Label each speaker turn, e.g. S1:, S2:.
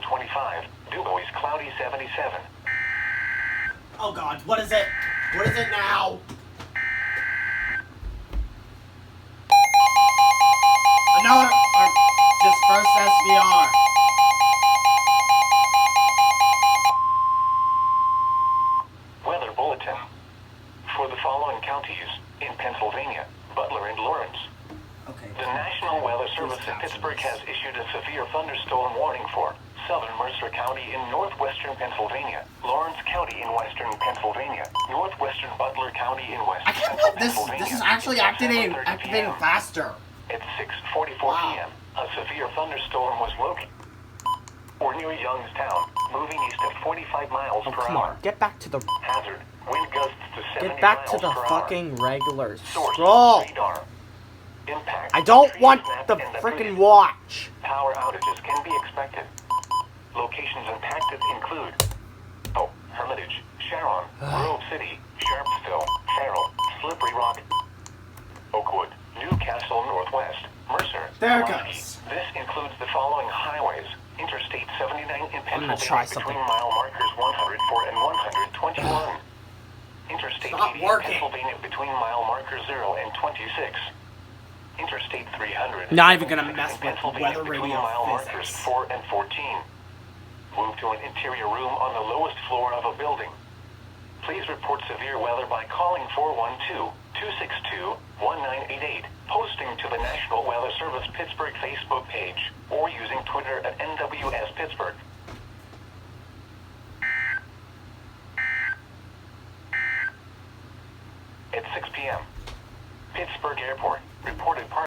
S1: 25. Du Bois cloudy 77.
S2: Oh God, what is it? What is it now? Another, or just first SVR.
S1: Weather bulletin. For the following counties in Pennsylvania, Butler and Lawrence.
S2: Okay.
S1: The National Weather Service in Pittsburgh has issued a severe thunderstorm warning for southern Mercer County in northwestern Pennsylvania, Lawrence County in western Pennsylvania, northwestern Butler County in west
S2: I can't
S1: central
S2: believe
S1: Pennsylvania.
S2: this is actually activating
S1: PM.
S2: faster.
S1: At 6:44 p.m., a severe thunderstorm was located or near Youngstown, moving east at 45 miles per
S3: Come
S1: hour.
S3: on, get back to the
S1: Hazard, wind gusts to 70
S3: get back to
S1: miles
S3: the
S1: per
S3: fucking regular
S1: Source,
S3: scroll.
S1: radar. Impact.
S3: I don't
S1: Trees
S3: want
S1: snapped
S3: the
S1: and
S3: freaking
S1: uprooted.
S3: watch.
S1: Power outages can be expected. Locations impacted include Hermitage, Sharon, Grove City, Sharpsville, Farrell, Slippery Rock, Oakwood, Newcastle Northwest, Mercer,
S2: There it
S1: Pulaski.
S2: goes.
S1: This includes the following highways: Interstate 79 in
S3: gonna try
S1: Pennsylvania between
S3: something.
S1: mile markers 104 and 121. Interstate
S2: Stop
S1: 80 in
S2: working.
S1: Pennsylvania between mile markers 0 and 26. Interstate 300.
S3: Not even gonna
S1: 76
S3: mess
S1: in
S3: with
S1: Pennsylvania
S3: weather
S1: between
S3: radio
S1: mile markers
S3: physics.
S1: 4 and 14. Move to an interior room on the lowest floor of a building. Please report severe weather by calling 412-262-1988, posting to the National Weather Service Pittsburgh Facebook page, or using Twitter at NWS Pittsburgh.